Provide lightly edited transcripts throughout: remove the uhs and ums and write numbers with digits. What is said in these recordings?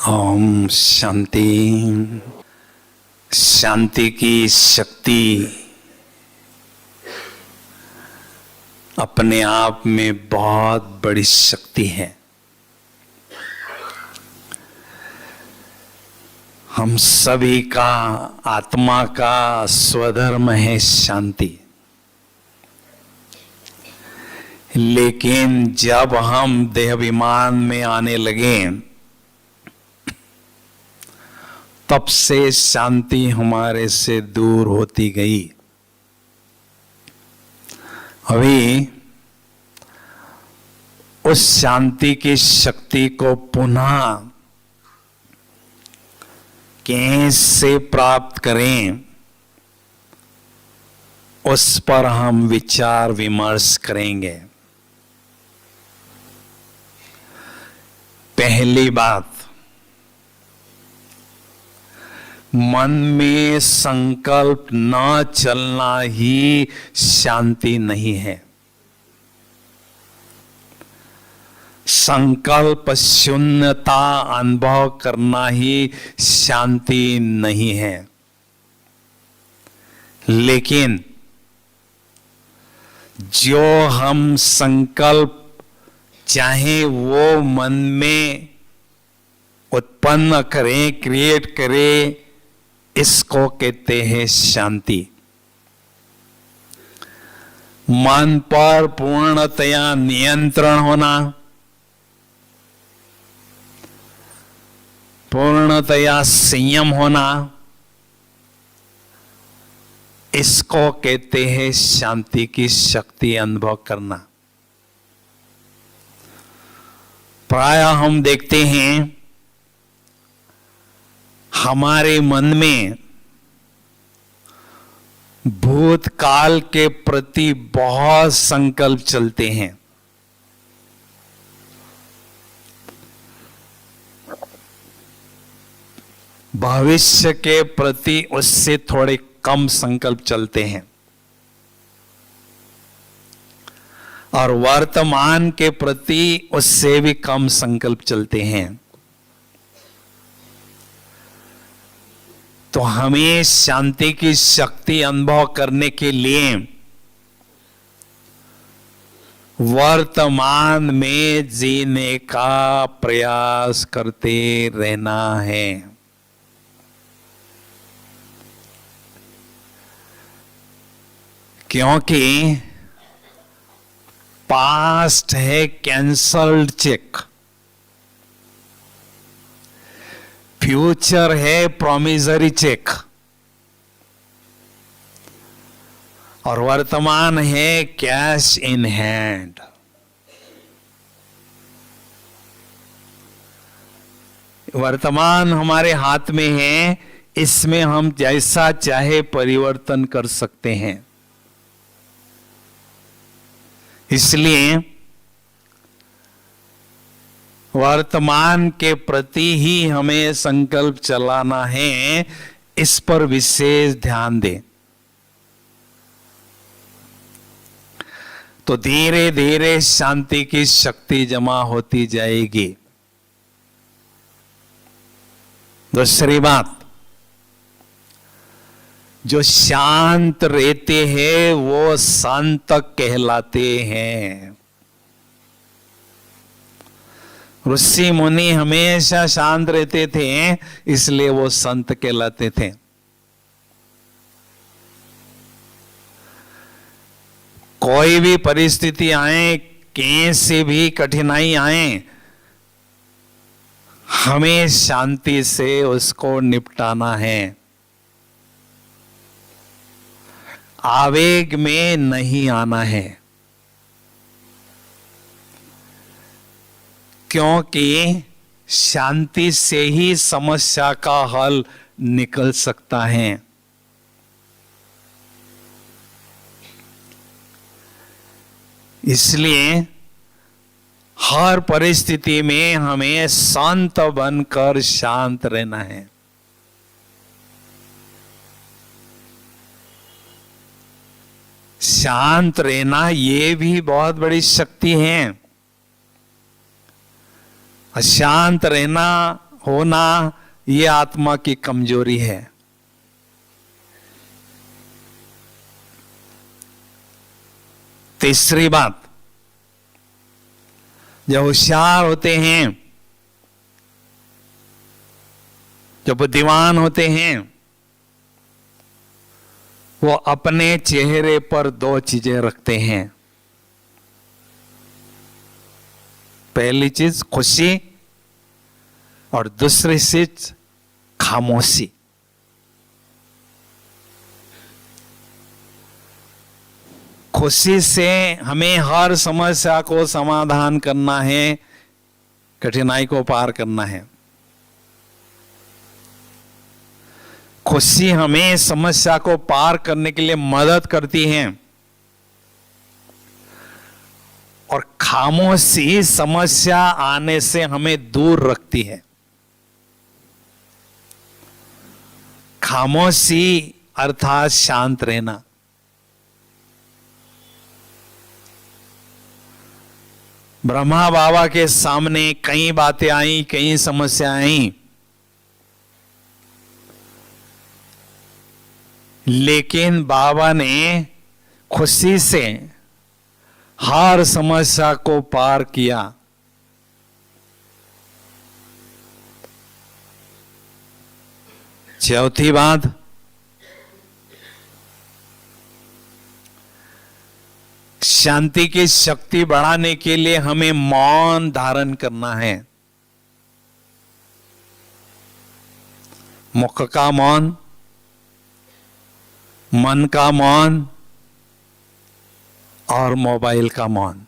ओम शांति। शांति की शक्ति अपने आप में बहुत बड़ी शक्ति है। हम सभी का आत्मा का स्वधर्म है शांति। लेकिन जब हम देहाभिमान में आने लगे तब से शांति हमारे से दूर होती गई। अभी उस शांति की शक्ति को पुनः कैसे प्राप्त करें, उस पर हम विचार विमर्श करेंगे। पहली बात, मन में संकल्प न चलना ही शांति नहीं है। संकल्प शून्यता अनुभव करना ही शांति नहीं है। लेकिन जो हम संकल्प चाहे वो मन में उत्पन्न करें, क्रिएट करें, इसको कहते हैं शांति। मन पर पूर्णतया नियंत्रण होना, पूर्णतया संयम होना, इसको कहते हैं शांति की शक्ति अनुभव करना। प्रायः हम देखते हैं हमारे मन में भूतकाल के प्रति बहुत संकल्प चलते हैं। भविष्य के प्रति उससे थोड़े कम संकल्प चलते हैं और वर्तमान के प्रति उससे भी कम संकल्प चलते हैं। तो हमें शांति की शक्ति अनुभव करने के लिए वर्तमान में जीने का प्रयास करते रहना है। क्योंकि पास्ट है कैंसल्ड चेक, फ्यूचर है प्रोमिसरी चेक और वर्तमान है कैश इन हैंड। वर्तमान हमारे हाथ में है, इसमें हम जैसा चाहे परिवर्तन कर सकते हैं। इसलिए वर्तमान के प्रति ही हमें संकल्प चलाना है, इस पर विशेष ध्यान दें। तो धीरे धीरे शांति की शक्ति जमा होती जाएगी। दूसरी बात, जो शांत रहते हैं वो संत कहलाते हैं। ऋषि मुनि हमेशा शांत रहते थे, इसलिए वो संत कहलाते थे। कोई भी परिस्थिति आए, कैसे भी कठिनाई आए, हमें शांति से उसको निपटाना है। आवेग में नहीं आना है, क्योंकि शांति से ही समस्या का हल निकल सकता है। इसलिए हर परिस्थिति में हमें शांत बनकर शांत रहना है। शांत रहना ये भी बहुत बड़ी शक्ति है। अशांत रहना होना ये आत्मा की कमजोरी है। तीसरी बात, जो होशियार होते हैं, जो बुद्धिमान होते हैं, वो अपने चेहरे पर दो चीजें रखते हैं। पहली चीज खुशी और दूसरी चीज खामोशी। खुशी से हमें हर समस्या को समाधान करना है, कठिनाई को पार करना है। खुशी हमें समस्या को पार करने के लिए मदद करती है और खामोशी समस्या आने से हमें दूर रखती है। खामोशी अर्थात शांत रहना। ब्रह्मा बाबा के सामने कई बातें आई, कई समस्याएं आई, लेकिन बाबा ने खुशी से हर समस्या को पार किया। चौथी बात, शांति की शक्ति बढ़ाने के लिए हमें मौन धारण करना है। मुख का मौन, मन का मौन और मोबाइल का मौन।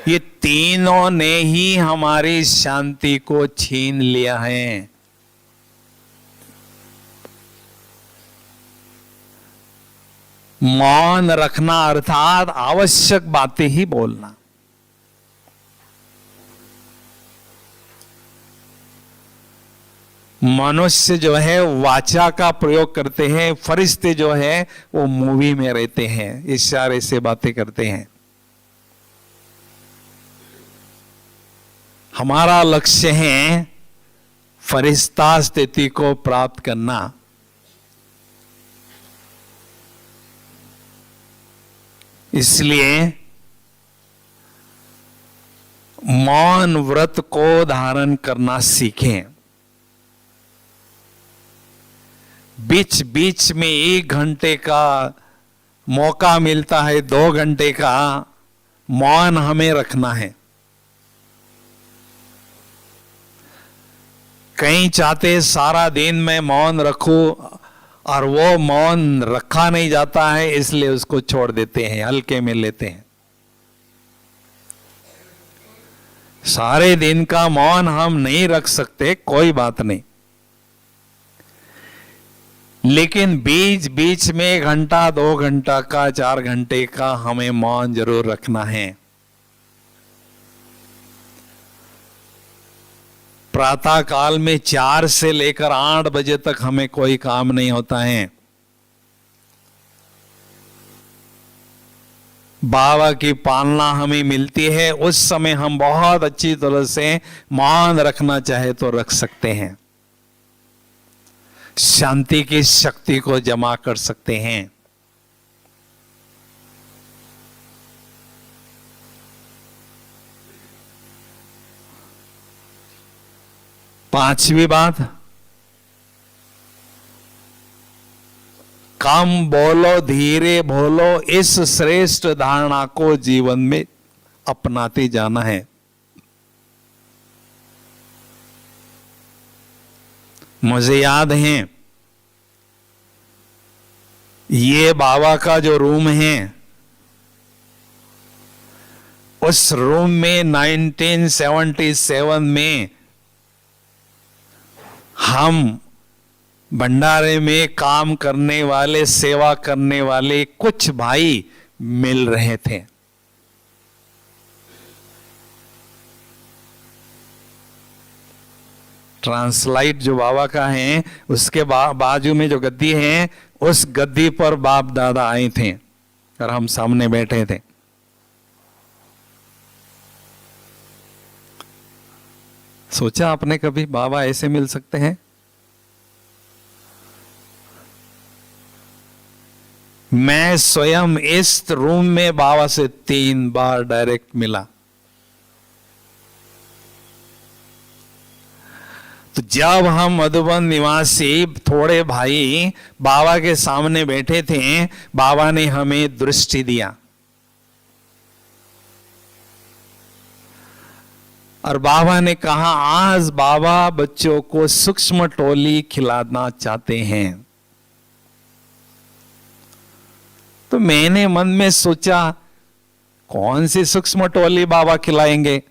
ये तीनों ने ही हमारी शांति को छीन लिया है। मौन रखना अर्थात आवश्यक बातें ही बोलना। मनुष्य जो है वाचा का प्रयोग करते हैं, फरिश्ते जो है वो मूवी में रहते हैं, इशारे से बातें करते हैं। हमारा लक्ष्य है फरिश्ता स्थिति को प्राप्त करना। इसलिए मौन व्रत को धारण करना सीखें। बीच बीच में 1 घंटे का मौका मिलता है, 2 घंटे का मौन हमें रखना है। कई चाहते सारा दिन मैं मौन रखूं और वो मौन रखा नहीं जाता है, इसलिए उसको छोड़ देते हैं, हल्के में लेते हैं। सारे दिन का मौन हम नहीं रख सकते, कोई बात नहीं, लेकिन बीच बीच में 1 घंटा 2 घंटा का 4 घंटे का हमें मौन जरूर रखना है। प्रातः काल में 4 से लेकर 8 बजे तक हमें कोई काम नहीं होता है। बाबा की पालना हमें मिलती है, उस समय हम बहुत अच्छी तरह से मौन रखना चाहे तो रख सकते हैं, शांति की शक्ति को जमा कर सकते हैं। पांचवी बात, कम बोलो धीरे बोलो, इस श्रेष्ठ धारणा को जीवन में अपनाते जाना है। मुझे याद है ये बाबा का जो रूम है, उस रूम में 1977 में हम भंडारे में काम करने वाले, सेवा करने वाले कुछ भाई मिल रहे थे। ट्रांसलाइट जो बाबा का है, उसके बाजू में जो गद्दी है, उस गद्दी पर बाप दादा आए थे और हम सामने बैठे थे। सोचा आपने कभी बाबा ऐसे मिल सकते हैं? मैं स्वयं इस रूम में बाबा से 3 बार डायरेक्ट मिला। तो जब हम मधुबन निवासी थोड़े भाई बाबा के सामने बैठे थे, बाबा ने हमें दृष्टि दिया और बाबा ने कहा, आज बाबा बच्चों को सूक्ष्म टोली खिलाना चाहते हैं। तो मैंने मन में सोचा, कौन सी सूक्ष्म टोली बाबा खिलाएंगे?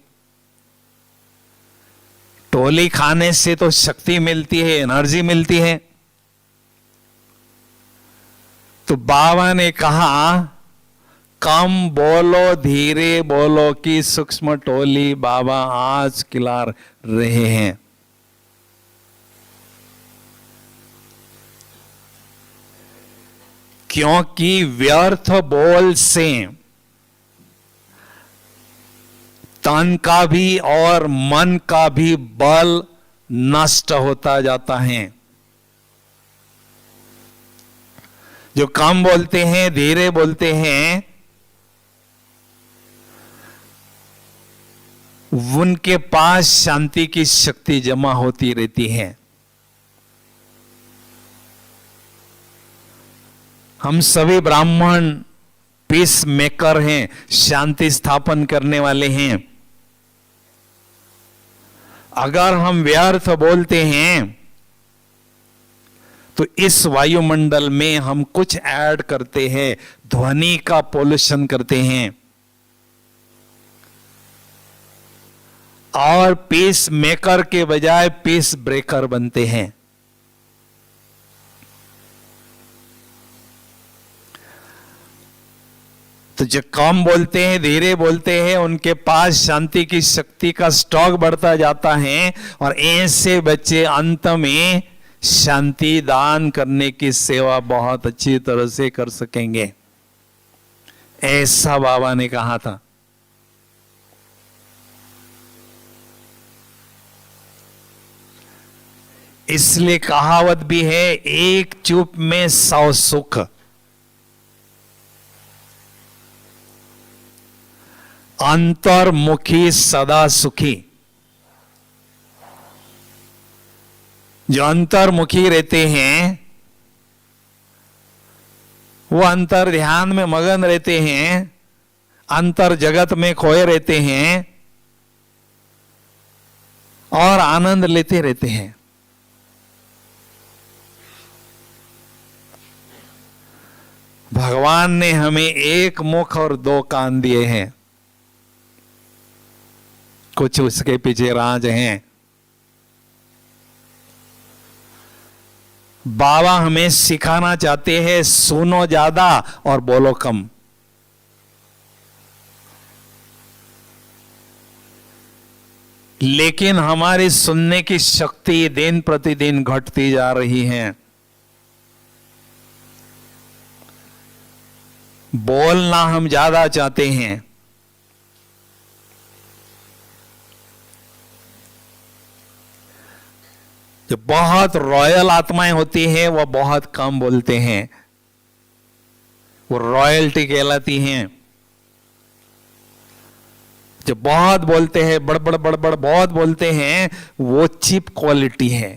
टोली खाने से तो शक्ति मिलती है, एनर्जी मिलती है। तो बाबा ने कहा, कम बोलो, धीरे बोलो कि सूक्ष्म टोली बाबा आज खिला रहे हैं। क्योंकि व्यर्थ बोल से तन का भी और मन का भी बल नष्ट होता जाता है। जो कम बोलते हैं, धीरे बोलते हैं, उनके पास शांति की शक्ति जमा होती रहती है। हम सभी ब्राह्मण पीस मेकर हैं, शांति स्थापन करने वाले हैं। अगर हम व्यर्थ बोलते हैं तो इस वायुमंडल में हम कुछ ऐड करते हैं, ध्वनि का पोल्यूशन करते हैं और पीस मेकर के बजाय पीस ब्रेकर बनते हैं। तो जो कम बोलते हैं, धीरे बोलते हैं, उनके पास शांति की शक्ति का स्टॉक बढ़ता जाता है और ऐसे बच्चे अंत में शांति दान करने की सेवा बहुत अच्छी तरह से कर सकेंगे, ऐसा बाबा ने कहा था। इसलिए कहावत भी है, एक चुप में 100 सुख। अंतर्मुखी सदा सुखी। जो अंतर्मुखी रहते हैं वो अंतर ध्यान में मगन रहते हैं, अंतर जगत में खोए रहते हैं और आनंद लेते रहते हैं। भगवान ने हमें एक मुख और 2 कान दिए हैं, कुछ उसके पीछे राज हैं। बाबा हमें सिखाना चाहते हैं, सुनो ज्यादा और बोलो कम। लेकिन हमारी सुनने की शक्ति दिन प्रतिदिन घटती जा रही है। बोलना हम ज्यादा चाहते हैं, जो बहुत रॉयल आत्माएं होती हैं वो बहुत कम बोलते हैं, वो रॉयल्टी कहलाती हैं। जो बहुत बोलते हैं, बड़बड़ बड़बड़ बहुत बोलते हैं, वो चीप क्वालिटी है।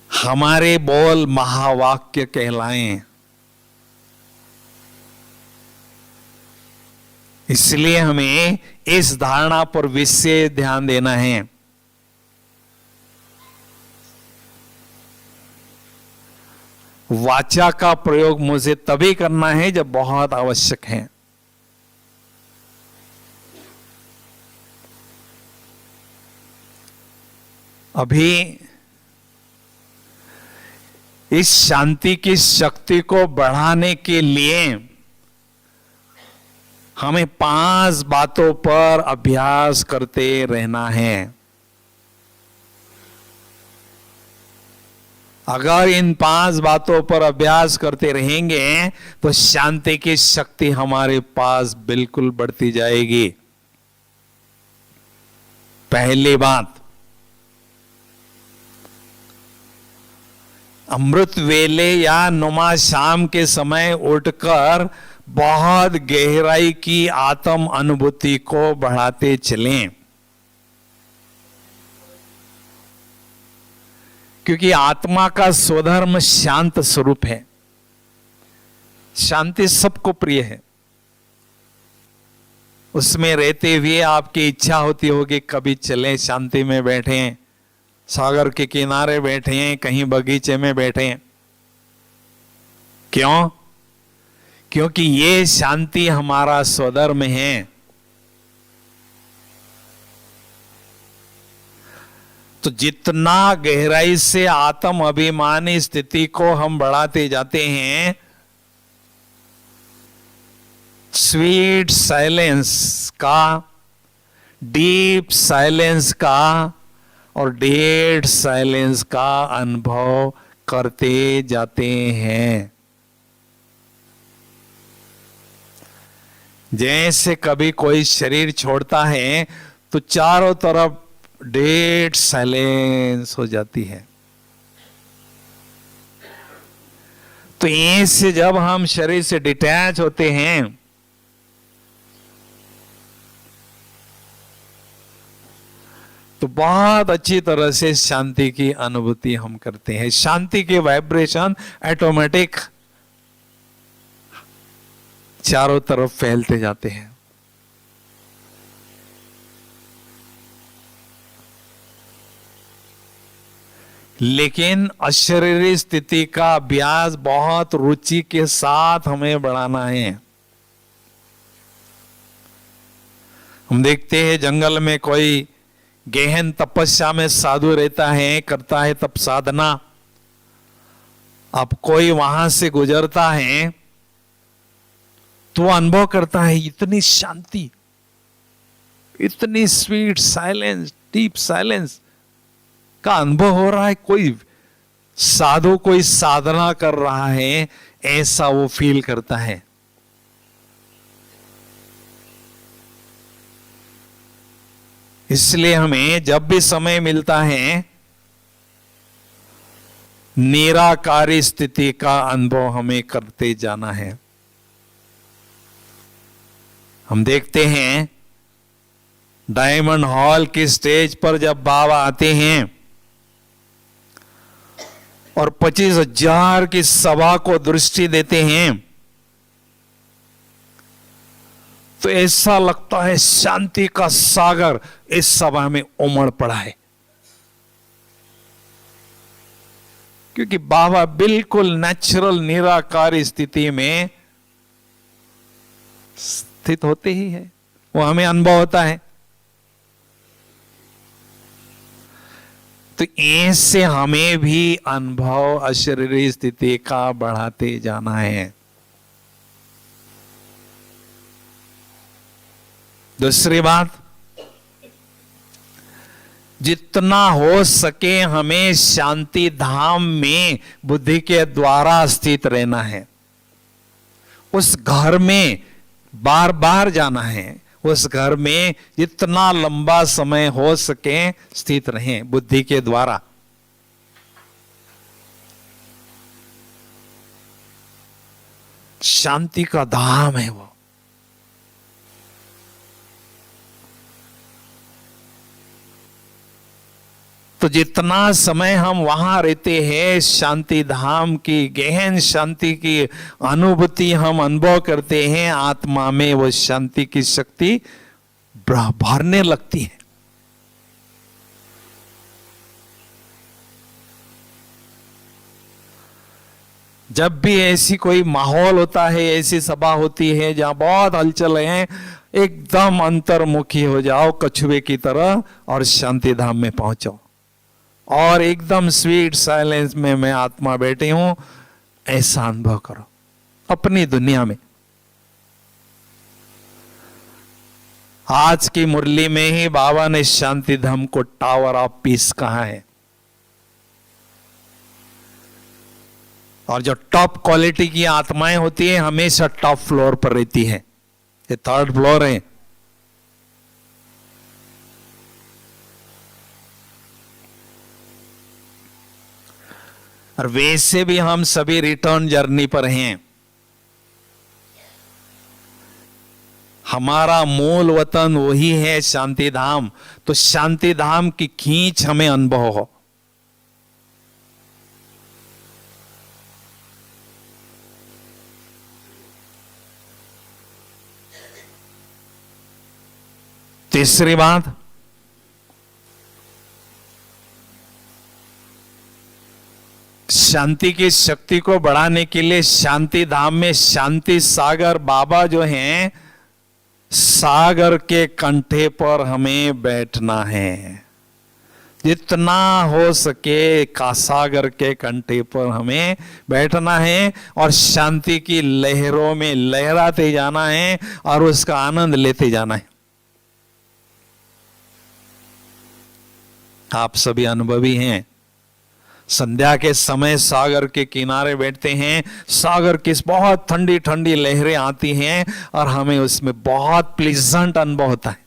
हमारे बोल महावाक्य कहलाएं। इसलिए हमें इस धारणा पर विशेष ध्यान देना है। वाचा का प्रयोग मुझे तभी करना है जब बहुत आवश्यक है। अभी इस शांति की शक्ति को बढ़ाने के लिए हमें 5 बातों पर अभ्यास करते रहना है। अगर इन 5 बातों पर अभ्यास करते रहेंगे तो शांति की शक्ति हमारे पास बिल्कुल बढ़ती जाएगी। पहली बात, अमृत वेले या नुमा शाम के समय उठकर बहुत गहराई की आत्म अनुभूति को बढ़ाते चलें, क्योंकि आत्मा का स्वधर्म शांत स्वरूप है। शांति सबको प्रिय है। उसमें रहते हुए आपकी इच्छा होती होगी कभी चलें, शांति में बैठें, सागर के किनारे बैठें, कहीं बगीचे में बैठें। क्यों? क्योंकि ये शांति हमारा स्वधर्म है। तो जितना गहराई से आत्म अभिमानी स्थिति को हम बढ़ाते जाते हैं, स्वीट साइलेंस का, डीप साइलेंस का और डेड साइलेंस का अनुभव करते जाते हैं। जैसे कभी कोई शरीर छोड़ता है तो चारों तरफ डेड साइलेंस हो जाती है। तो ऐसे जब हम शरीर से डिटैच होते हैं तो बहुत अच्छी तरह से शांति की अनुभूति हम करते हैं। शांति के वाइब्रेशन ऑटोमेटिक चारों तरफ फैलते जाते हैं। लेकिन अशरीरी स्थिति का अभ्यास बहुत रुचि के साथ हमें बढ़ाना है। हम देखते हैं जंगल में कोई गहन तपस्या में साधु रहता है, करता है तप साधना। अब कोई वहां से गुजरता है तो अनुभव करता है इतनी शांति, इतनी स्वीट साइलेंस, डीप साइलेंस का अनुभव हो रहा है। कोई साधु कोई साधना कर रहा है ऐसा वो फील करता है। इसलिए हमें जब भी समय मिलता है निराकारी स्थिति का अनुभव हमें करते जाना है। हम देखते हैं डायमंड हॉल की स्टेज पर जब बाबा आते हैं और 25,000 की सभा को दृष्टि देते हैं तो ऐसा लगता है शांति का सागर इस सभा में उमड़ पड़ा है, क्योंकि बाबा बिल्कुल नेचुरल निराकारी स्थिति में स्थित होते ही है। वो हमें अनुभव होता है। तो ऐसे हमें भी अनुभव अशरीरी स्थिति का बढ़ाते जाना है। दूसरी बात, जितना हो सके हमें शांति धाम में बुद्धि के द्वारा स्थित रहना है। उस घर में बार बार जाना है। उस घर में जितना लंबा समय हो सके स्थित रहें बुद्धि के द्वारा। शांति का धाम है वो। तो जितना समय हम वहां रहते हैं शांति धाम की गहन शांति की अनुभूति हम अनुभव करते हैं, आत्मा में वो शांति की शक्ति भरने लगती है। जब भी ऐसी कोई माहौल होता है, ऐसी सभा होती है जहां बहुत हलचल है, एकदम अंतर्मुखी हो जाओ कछुए की तरह और शांति धाम में पहुंचो और एकदम स्वीट साइलेंस में मैं आत्मा बैठी हूं ऐसा अनुभव करो अपनी दुनिया में। आज की मुरली में ही बाबा ने शांति धाम को टावर ऑफ पीस कहा है। और जो टॉप क्वालिटी की आत्माएं होती है हमेशा टॉप फ्लोर पर रहती है। ये थर्ड फ्लोर है। और वैसे भी हम सभी रिटर्न जर्नी पर हैं। हमारा मूल वतन वही है शांति धाम, तो शांति धाम की खींच हमें अनुभव हो। तीसरी बात, शांति की शक्ति को बढ़ाने के लिए शांति धाम में शांति सागर बाबा जो हैं, सागर के कंठे पर हमें बैठना है। जितना हो सके सागर के कंठे पर हमें बैठना है और शांति की लहरों में लहराते जाना है और उसका आनंद लेते जाना है। आप सभी अनुभवी हैं। संध्या के समय सागर के किनारे बैठते हैं, सागर की बहुत ठंडी ठंडी लहरें आती हैं और हमें उसमें बहुत प्लीजेंट अनुभव होता है।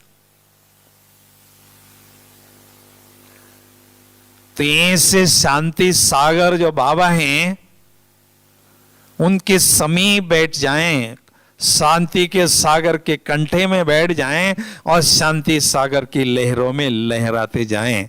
तो ऐसे शांति सागर जो बाबा हैं उनके समीप बैठ जाएं, शांति के सागर के कंठे में बैठ जाएं और शांति सागर की लहरों में लहराते जाएं।